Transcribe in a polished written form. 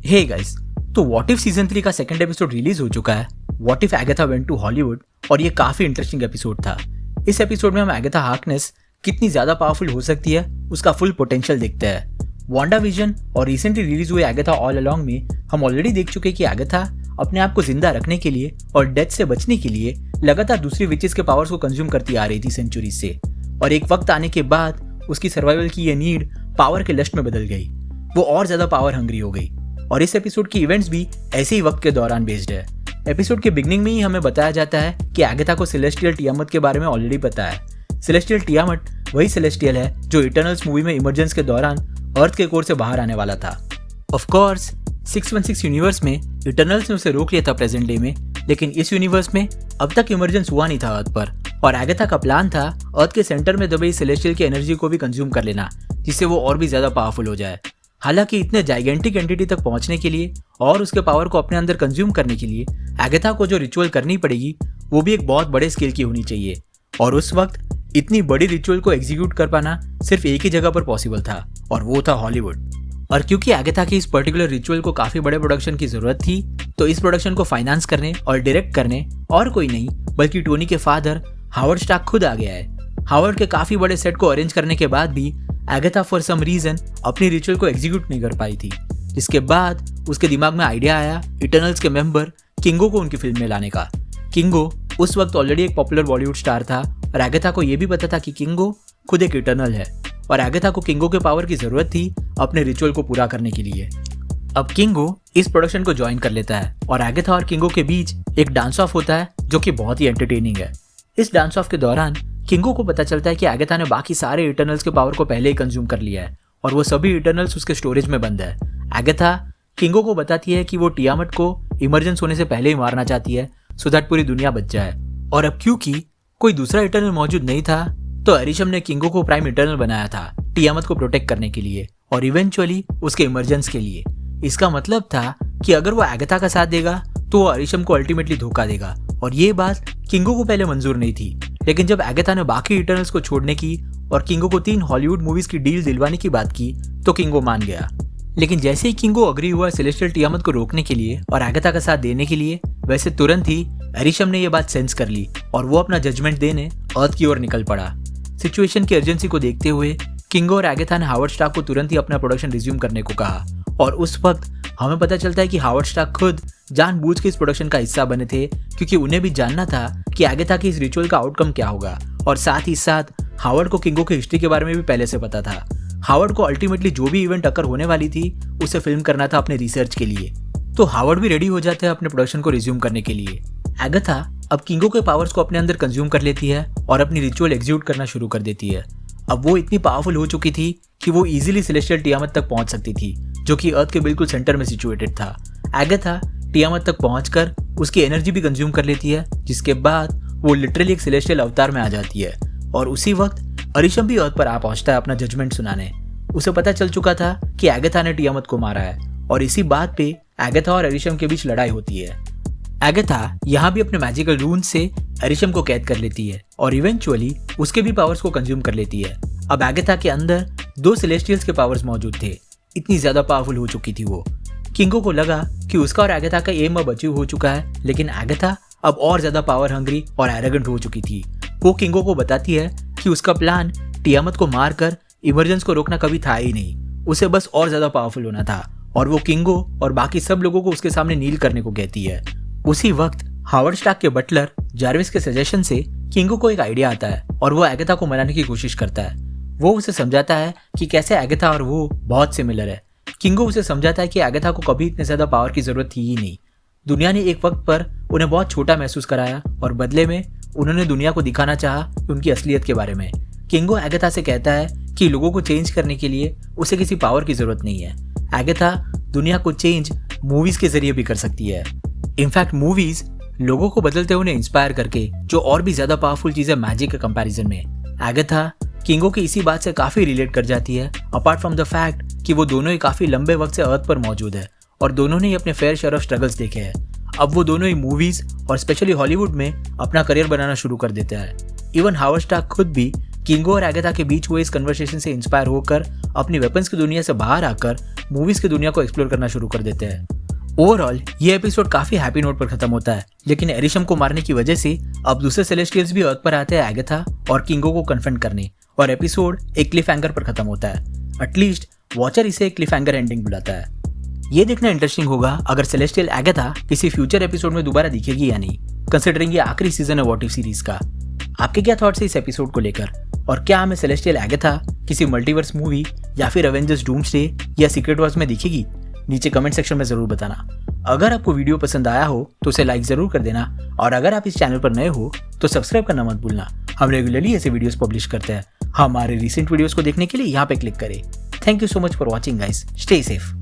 हे guys, तो what if season 3 का second episode release हो चुका है। What if Agatha went to Hollywood, और ये काफी इंटरेस्टिंग एपिसोड था। इस एपिसोड में हम एगाथा हार्कनेस कितनी ज्यादा पावरफुल हो सकती है उसका फुल पोटेंशियल देखते हैं। वांडा विजन और रिसेंटली रिलीज हुए एगाथा ऑल अलोंग में हम ऑलरेडी देख चुके कि एगाथा अपने आप को जिंदा रखने के लिए और डेथ से बचने के लिए लगातार दूसरी विचेस के पावर्स को कंज्यूम करती आ रही थी सेंचुरी से, और एक वक्त आने के बाद उसकी सर्वाइवल की ये नीड पावर के लस्ट में बदल गई। वो और ज्यादा पावर हंग्री हो गई, और इस एपिसोड की इवेंट्स भी ऐसे ही वक्त के दौरान बेस्ड है। एपिसोड के बिगनिंग में ही हमें बताया जाता है कि एगाथा को सेलेस्टियल टियामत के बारे में ऑलरेडी पता है। सेलेस्टियल टियामत वही सेलेस्टियल है जो इटर्नल्स मूवी में इमरजेंस के दौरान अर्थ के कोर से बाहर आने वाला था। ऑफ कोर्स 616 यूनिवर्स में इटर्नल्स ने उसे रोक लिया था प्रेजेंट डे में, लेकिन इस यूनिवर्स में अब तक इमरजेंस हुआ नहीं था अर्थ पर, और एगाथा का प्लान था अर्थ के सेंटर में दबे सेलेस्टियल की एनर्जी को भी कंज्यूम कर लेना, जिससे वो और भी ज्यादा पावरफुल हो जाए। हालांकि इतने जाइगेंटिक एंटिटी तक पहुंचने के लिए और उसके पावर को अपने अंदर कंज्यूम करने के लिए एगाथा को जो रिचुअल करनी पड़ेगी वो भी एक बहुत बड़े स्केल की होनी चाहिए, और उस वक्त इतनी बड़ी रिचुअल को एग्जीक्यूट कर पाना सिर्फ एक ही जगह पर पॉसिबल था, और वो था हॉलीवुड। और क्योंकि एगाथा की इस पर्टिकुलर रिचुअल को काफी बड़े प्रोडक्शन की जरूरत थी, तो इस प्रोडक्शन को फाइनेंस करने और डायरेक्ट करने और कोई नहीं बल्कि टोनी के फादर हावर्ड स्टार्क खुद आ गया है। हावर्ड के काफी बड़े सेट को अरेंज करने के बाद भी एगाथा फॉर सम रीजन अपनी रिचुअल को एग्जीक्यूट नहीं कर पाई थी, जिसके बाद उसके दिमाग में आइडिया आया इटर्नल्स के मेंबर किंगो को उनकी फिल्म में लाने का। किंगो उस वक्त ऑलरेडी एक पॉपुलर बॉलीवुड स्टार था, और एगाथा को यह भी पता था कि किंगो खुद एक इटर्नल है, और एगाथा को किंगो के पावर की जरूरत थी अपने रिचुअल को पूरा करने के लिए। अब किंगो इस प्रोडक्शन को ज्वाइन कर लेता है, और एगाथा और किंगो के बीच एक डांस ऑफ होता है जो कि बहुत ही एंटरटेनिंग है। इस डांस ऑफ के दौरान किंगो को पता चलता है कि एगाथा ने बाकी सारे इटर्नल्स के पावर को पहले ही कंज्यूम कर लिया है, और वो सभी इटर्नल्स उसके स्टोरेज में बंद है। एगाथा किंगो को बताती है कि वो टियामत को इमरजेंस होने से पहले ही मारना चाहती है, सो दैट पूरी दुनिया बच जाए। और अब क्योंकि कोई दूसरा इटर्नल मौजूद नहीं था, तो अरिशम ने किंगो को प्राइम इटर्नल बनाया था टियामत को प्रोटेक्ट करने के लिए और इवेंचुअली उसके इमरजेंस के लिए। इसका मतलब था कि अगर वो एगाथा का साथ देगा तो वो अरिशम को अल्टीमेटली धोखा देगा, और ये बात किंगो को पहले मंजूर नहीं थी। लेकिन जब एगाथा ने बाकी इटर्नल्स को छोड़ने की और किंगो को 3 हॉलीवुड मूवीज की डील दिलवाने की बात की, तो किंगो मान गया। लेकिन जैसे ही किंगो अग्री हुआ सेलेस्टियल टियामत को रोकने के लिए और एगाथा का साथ देने के लिए, वैसे तुरंत ही अरिशम ने यह बात सेंस कर ली और वो अपना जजमेंट देने अर्थ की ओर निकल पड़ा। सिचुएशन की अर्जेंसी को देखते हुए किंगो और एगाथा ने हावर्ड स्टार्क को तुरंत ही अपना प्रोडक्शन रिज्यूम करने को कहा, और उस वक्त हमें पता चलता है कि हावर्ड स्टार्क खुद जानबूझ के इस प्रोडक्शन का हिस्सा बने थे, क्योंकि उन्हें भी जानना था कि एगाथा की इस रिचुअल का आउटकम क्या होगा, और साथ ही साथ हावर्ड को किंगो की हिस्ट्री के बारे में भी पहले से पता था। हावर्ड को अल्टीमेटली जो भी इवेंट अकर होने वाली थी उसे फिल्म करना था अपने रिसर्च के लिए, तो हावर्ड भी रेडी हो जाते हैं अपने प्रोडक्शन को रिज्यूम करने के लिए। एगाथा अब किंगो के पावर्स को अपने अंदर कंज्यूम कर लेती है और अपनी रिचुअल एग्जीक्यूट करना शुरू कर देती है। अब वो इतनी पावरफुल हो चुकी थी कि वो इजीली सेलेस्टियल टियामत तक पहुंच सकती थी, जो कि अर्थ के बिल्कुल सेंटर में सिचुएटेड था। एगाथा टियामत तक पहुंचकर उसकी एनर्जी भी कंज्यूम कर लेती है, जिसके बाद वो लिटरली एक सेलेस्टियल अवतार में आ जाती है, और उसी वक्त अरिशम भी अर्थ पर आ पहुंचता है अपना जजमेंट सुनाने। उसे पता चल चुका था कि एगाथा ने टियामत को मारा है, और इसी बात पे एगाथा और अरिशम के बीच लड़ाई होती है। एगाथा यहाँ भी अपने मैजिकल रून से अरिशम को कैद कर लेती है और इवेंचुअली उसके भी पावर्स को कंज्यूम कर लेती है। अब एगाथा के अंदर 2 सेलेस्टियल्स के पावर्स मौजूद थे, इतनी ज्यादा पावरफुल हो चुकी थी वो। किंगो को लगा कि उसका और एगाथा का एम अब अचीव हो चुका है, लेकिन एगाथा अब और ज्यादा पावर हंग्री और एरोगेंट हो चुकी थी। वो किंगो को बताती है कि उसका प्लान टियामत को मारकर इमरजेंस को रोकना कभी था ही नहीं, उसे बस और ज्यादा पावरफुल होना था, और वो किंगो और बाकी सब लोगों को उसके सामने नील करने को कहती है। उसी वक्त हावर्ड स्टार्क के बटलर जार्विस के सजेशन से किंगो को एक आइडिया आता है, और वो एगाथा को मनाने की कोशिश करता है। वो उसे समझाता है कि कैसे एगाथा और वो बहुत सिमिलर है। किंगो उसे समझाता है कि एगाथा को कभी इतने ज्यादा पावर की जरूरत थी ही नहीं। दुनिया ने एक वक्त पर उन्हें बहुत छोटा महसूस कराया, और बदले में उन्होंने दुनिया को दिखाना चाहा उनकी असलियत के बारे में। किंगो एगाथा से कहता है कि लोगों को चेंज करने के लिए उसे किसी पावर की जरूरत नहीं है। एगाथा दुनिया को चेंज मूवीज के जरिए भी कर सकती है। इनफैक्ट मूवीज लोगों को बदलते हुए इंस्पायर करके, जो और भी ज्यादा पावरफुल चीज है मैजिक के कंपैरिजन में। एगाथा किंगो की इसी बात से काफी रिलेट कर जाती है, अपार्ट फ्रॉम द फैक्ट कि वो दोनों ही काफी लंबे वक्त से अर्थ पर मौजूद है, और दोनों ने ही अपने फेयर शेयर ऑफ स्ट्रगल्स देखे हैं। अब वो दोनों ही मूवीज और स्पेशली हॉलीवुड में अपना करियर बनाना शुरू कर देते हैं। इवन हावर्ड स्टार्क खुद भी किंगो और एगाथा के बीच हुए इस कन्वर्सेशन से इंस्पायर होकर अपनी वेपन्स की दुनिया से बाहर आकर मूवीज की दुनिया को एक्सप्लोर करना शुरू कर देते हैं। ओवरऑल ये एपिसोड काफी हैप्पी नोट पर खत्म होता है, लेकिन एरिशम को मारने की वजह से अब दूसरे सेलेस्टियल्स भी अर्थ पर आते हैं एगाथा और किंगो को कन्फ्रंट करने, और एपिसोड एक क्लिफ हैंगर पर खत्म होता है। एटलीस्ट वॉचर इसे एक क्लिफ हैंगर एंडिंग बुलाता है। ये देखना इंटरेस्टिंग होगा अगर सेलेस्टियल एगाथा किसी फ्यूचर एपिसोड में दोबारा दिखेगी या नहीं, कंसिडरिंग ये आखिरी सीजन है व्हाट इफ सीरीज का। आपके क्या थॉट्स है इस एपिसोड को लेकर, और क्या हमें सेलेस्टियल एगाथा किसी मल्टीवर्स मूवी या फिर एवेंजर्स डूम्सडे या सीक्रेट वॉर्स में दिखेगी? नीचे कमेंट सेक्शन में जरूर बताना। अगर आपको वीडियो पसंद आया हो तो उसे लाइक जरूर कर देना, और अगर आप इस चैनल पर नए हो तो सब्सक्राइब करना मत भूलना। हम रेगुलरली ऐसे वीडियोस पब्लिश करते हैं। हमारे रिसेंट वीडियोस को देखने के लिए यहाँ पे क्लिक करें। Thank you so much for watching guys, stay safe.